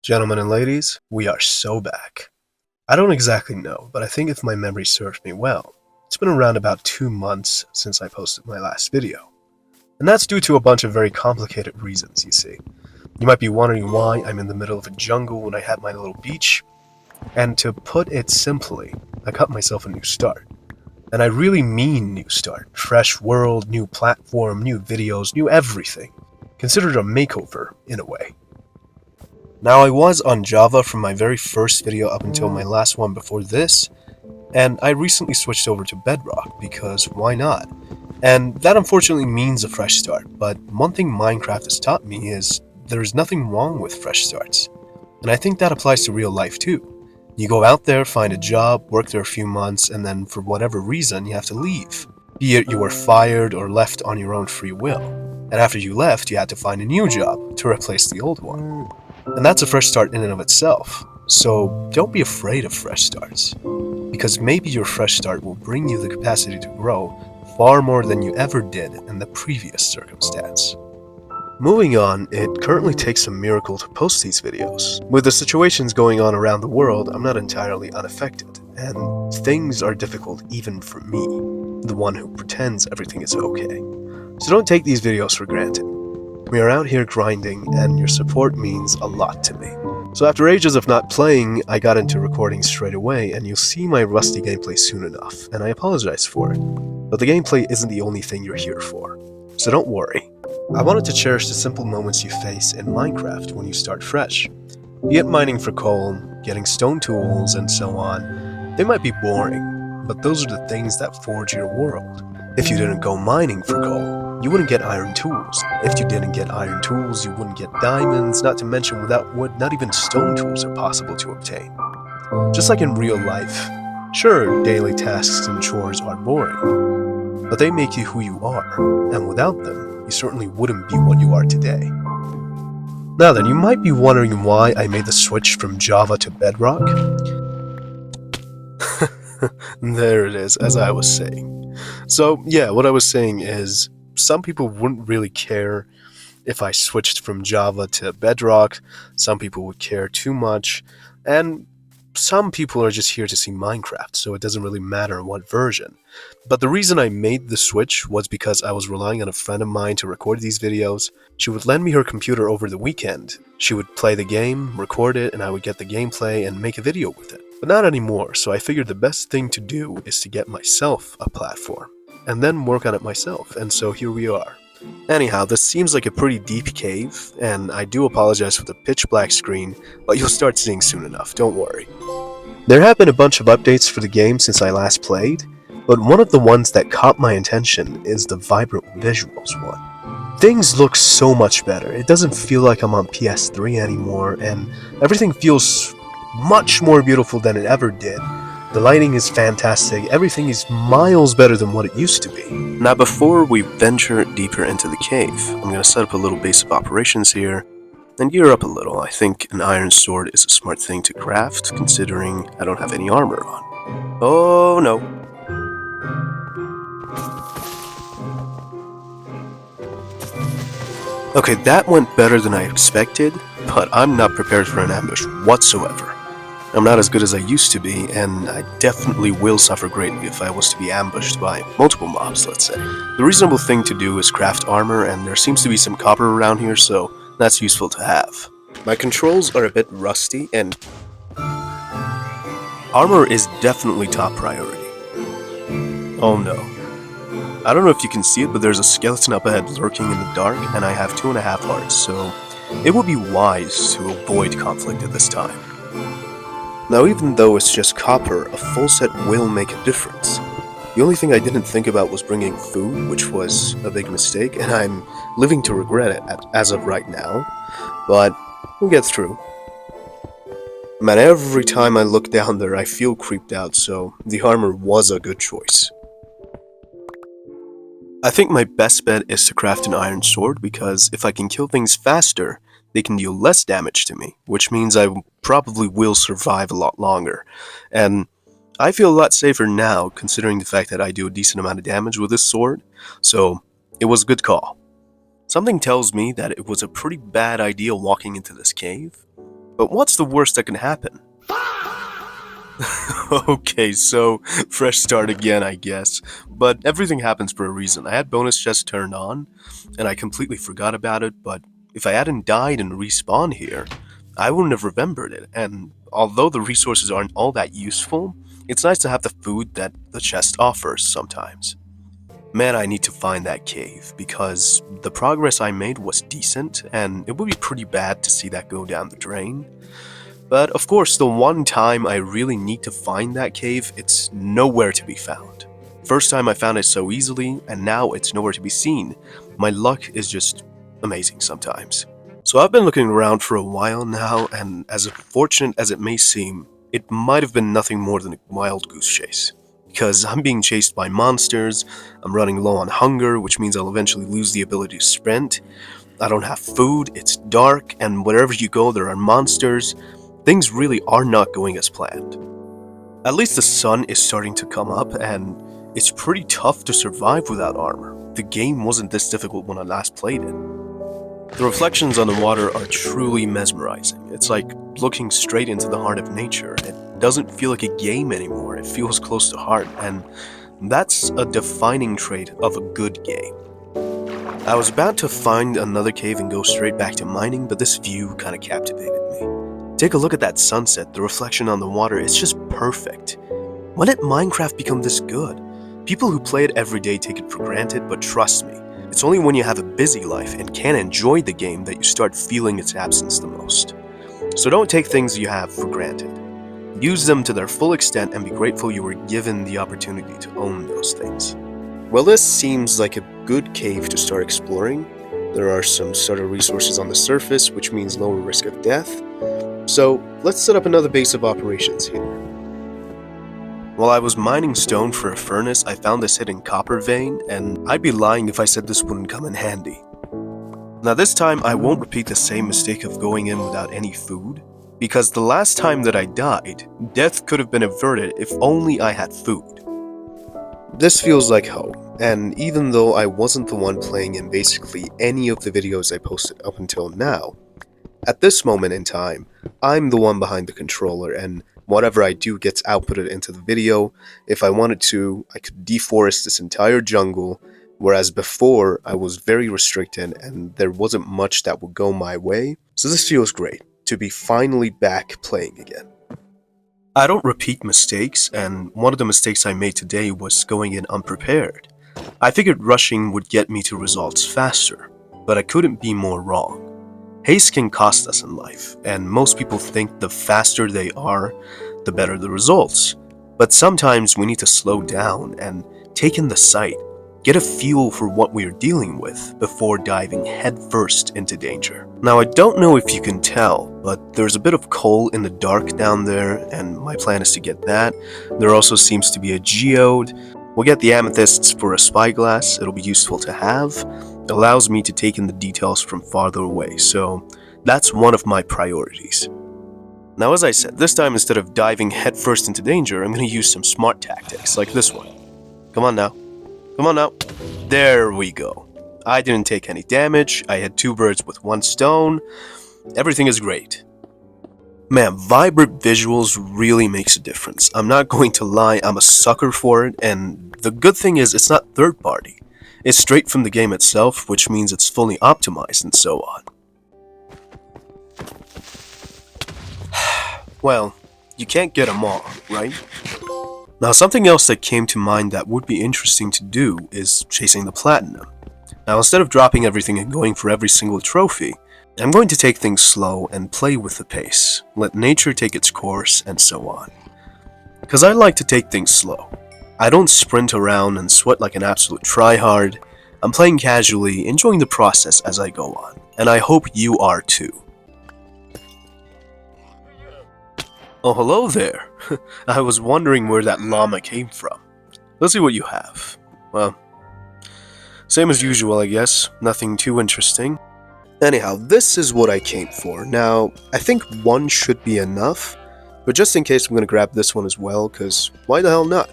Gentlemen and ladies, we are so back. I don't exactly know, but I think if my memory serves me well, it's been around about 2 months since I posted my last video. And that's due to a bunch of very complicated reasons, you see. You might be wondering why I'm in the middle of a jungle when I have my little beach, and to put it simply, I cut myself a new start. And I really mean new start. Fresh world, new platform, new videos, new everything. Considered a makeover, in a way. Now, I was on Java from my very first video up until my last one before this, and I recently switched over to Bedrock because why not? And that unfortunately means a fresh start, but one thing Minecraft has taught me is there's nothing wrong with fresh starts. And I think that applies to real life too. You go out there, find a job, work there a few months, and then for whatever reason you have to leave. Be it you were fired or left on your own free will. And after you left, you had to find a new job to replace the old one. And that's a fresh start in and of itself. So don't be afraid of fresh starts. Because maybe your fresh start will bring you the capacity to grow far more than you ever did in the previous circumstance. Moving on, it currently takes a miracle to post these videos. With the situations going on around the world, I'm not entirely unaffected, and things are difficult even for me, the one who pretends everything is okay. So don't take these videos for granted. We are out here grinding, and your support means a lot to me. So after ages of not playing, I got into recording straight away, and you'll see my rusty gameplay soon enough, and I apologize for it. But the gameplay isn't the only thing you're here for, so don't worry. I wanted to cherish the simple moments you face in Minecraft when you start fresh. Be it mining for coal, getting stone tools, and so on. They might be boring, but those are the things that forge your world. If you didn't go mining for coal, you wouldn't get iron tools. If you didn't get iron tools, you wouldn't get diamonds, not to mention without wood, not even stone tools are possible to obtain. Just like in real life, sure, daily tasks and chores are boring, but they make you who you are, and without them, you certainly wouldn't be what you are today. Now then, you might be wondering why I made the switch from Java to Bedrock. There it is, as I was saying. So yeah, what I was saying is, some people wouldn't really care if I switched from Java to Bedrock, some people would care too much, and some people are just here to see Minecraft, so it doesn't really matter what version. But the reason I made the switch was because I was relying on a friend of mine to record these videos. She would lend me her computer over the weekend. She would play the game, record it, and I would get the gameplay and make a video with it. But not anymore, so I figured the best thing to do is to get myself a platform, and then work on it myself, and so here we are. Anyhow, this seems like a pretty deep cave, and I do apologize for the pitch black screen, but you'll start seeing soon enough, don't worry. There have been a bunch of updates for the game since I last played, but one of the ones that caught my attention is the vibrant visuals one. Things look so much better. It doesn't feel like I'm on PS3 anymore, and everything feels much more beautiful than it ever did. The lighting is fantastic, everything is miles better than what it used to be. Now before we venture deeper into the cave, I'm going to set up a little base of operations here, and gear up a little. I think an iron sword is a smart thing to craft, considering I don't have any armor on. Oh no. Okay, that went better than I expected, but I'm not prepared for an ambush whatsoever. I'm not as good as I used to be, and I definitely will suffer greatly if I was to be ambushed by multiple mobs, let's say. The reasonable thing to do is craft armor, and there seems to be some copper around here, so that's useful to have. My controls are a bit rusty, and armor is definitely top priority. Oh no. I don't know if you can see it, but there's a skeleton up ahead lurking in the dark, and I have 2.5 hearts, so it would be wise to avoid conflict at this time. Now, even though it's just copper, a full set will make a difference. The only thing I didn't think about was bringing food, which was a big mistake, and I'm living to regret it as of right now, but we'll get through. Man, every time I look down there, I feel creeped out, so the armor was a good choice. I think my best bet is to craft an iron sword, because if I can kill things faster, they can deal less damage to me, which means I probably will survive a lot longer. And I feel a lot safer now, considering the fact that I do a decent amount of damage with this sword, so it was a good call. Something tells me that it was a pretty bad idea walking into this cave, But what's the worst that can happen? Okay, so fresh start again, I guess. But everything happens for a reason. I had bonus chest turned on, and I completely forgot about it, but if I hadn't died and respawned here, I wouldn't have remembered it. And although the resources aren't all that useful, it's nice to have the food that the chest offers sometimes. Man, I need to find that cave, because the progress I made was decent, and it would be pretty bad to see that go down the drain. But of course, the one time I really need to find that cave, it's nowhere to be found. First time I found it so easily, and now it's nowhere to be seen. My luck is just amazing sometimes. So I've been looking around for a while now, and as fortunate as it may seem, it might have been nothing more than a wild goose chase. Because I'm being chased by monsters, I'm running low on hunger, which means I'll eventually lose the ability to sprint. I don't have food, it's dark, and wherever you go there are monsters. Things really are not going as planned. At least the sun is starting to come up, and it's pretty tough to survive without armor. The game wasn't this difficult when I last played it. The reflections on the water are truly mesmerizing. It's like looking straight into the heart of nature. It doesn't feel like a game anymore, it feels close to heart, and that's a defining trait of a good game. I was about to find another cave and go straight back to mining, but this view kinda captivated me. Take a look at that sunset, the reflection on the water, it's just perfect. When did Minecraft become this good? People who play it every day take it for granted, but trust me, it's only when you have a busy life and can't enjoy the game that you start feeling its absence the most. So don't take things you have for granted. Use them to their full extent and be grateful you were given the opportunity to own those things. Well, this seems like a good cave to start exploring. There are some starter resources on the surface, which means lower risk of death. So let's set up another base of operations here. While I was mining stone for a furnace, I found this hidden copper vein, and I'd be lying if I said this wouldn't come in handy. Now this time I won't repeat the same mistake of going in without any food, because the last time that I died, death could have been averted if only I had food. This feels like home, and even though I wasn't the one playing in basically any of the videos I posted up until now, at this moment in time, I'm the one behind the controller, and whatever I do gets outputted into the video. If I wanted to, I could deforest this entire jungle, whereas before I was very restricted and there wasn't much that would go my way. So this feels great, to be finally back playing again. I don't repeat mistakes, and one of the mistakes I made today was going in unprepared. I figured rushing would get me to results faster, but I couldn't be more wrong. Haste can cost us in life, and most people think the faster they are, the better the results. But sometimes we need to slow down and take in the sight, get a feel for what we are dealing with before diving headfirst into danger. Now I don't know if you can tell, but there's a bit of coal in the dark down there, and my plan is to get that. There also seems to be a geode. We'll get the amethysts for a spyglass, it'll be useful to have. It allows me to take in the details from farther away, so that's one of my priorities. Now as I said, this time instead of diving headfirst into danger, I'm going to use some smart tactics, like this one. Come on now. Come on now. There we go. I didn't take any damage, I had 2 birds with 1 stone. Everything is great. Man, vibrant visuals really makes a difference. I'm not going to lie, I'm a sucker for it, and the good thing is it's not third party. It's straight from the game itself, which means it's fully optimized and so on. Well, you can't get them all, right? Now something else that came to mind that would be interesting to do is chasing the platinum. Now instead of dropping everything and going for every single trophy, I'm going to take things slow and play with the pace, let nature take its course and so on. Because I like to take things slow. I don't sprint around and sweat like an absolute tryhard. I'm playing casually, enjoying the process as I go on, and I hope you are too. Oh, hello there. I was wondering where that llama came from. Let's see what you have. Well, same as usual, I guess. Nothing too interesting. Anyhow, this is what I came for. Now, I think 1 should be enough, but just in case I'm going to grab this one as well, because why the hell not?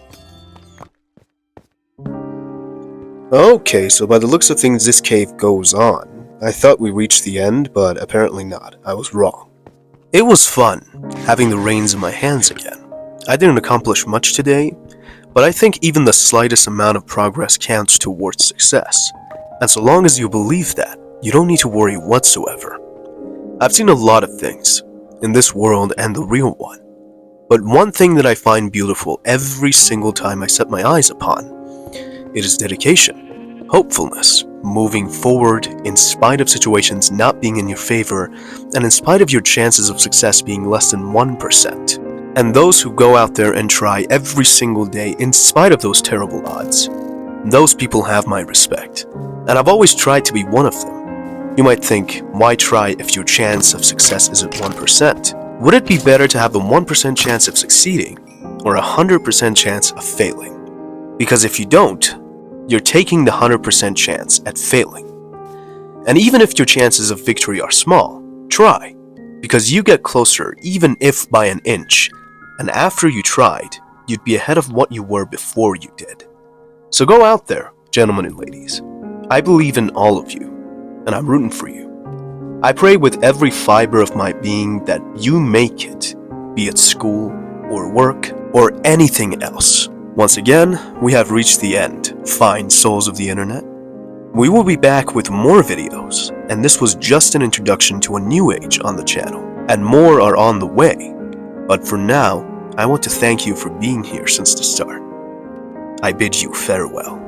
Okay, so by the looks of things, this cave goes on. I thought we reached the end, but apparently not. I was wrong. It was fun, having the reins in my hands again. I didn't accomplish much today, but I think even the slightest amount of progress counts towards success. And so long as you believe that, you don't need to worry whatsoever. I've seen a lot of things, in this world and the real one. But one thing that I find beautiful every single time I set my eyes upon, it is dedication, hopefulness, moving forward in spite of situations not being in your favor, and in spite of your chances of success being less than 1%. And those who go out there and try every single day in spite of those terrible odds, those people have my respect. And I've always tried to be one of them. You might think, why try if your chance of success isn't 1%? Would it be better to have the 1% chance of succeeding or a 100% chance of failing? Because if you don't, you're taking the 100% chance at failing. And even if your chances of victory are small, try, because you get closer even if by an inch, and after you tried, you'd be ahead of what you were before you did. So go out there, gentlemen and ladies. I believe in all of you, and I'm rooting for you. I pray with every fiber of my being that you make it, be it school or work or anything else. Once again, we have reached the end, fine souls of the internet. We will be back with more videos, and this was just an introduction to a new age on the channel, and more are on the way. But for now, I want to thank you for being here since the start. I bid you farewell.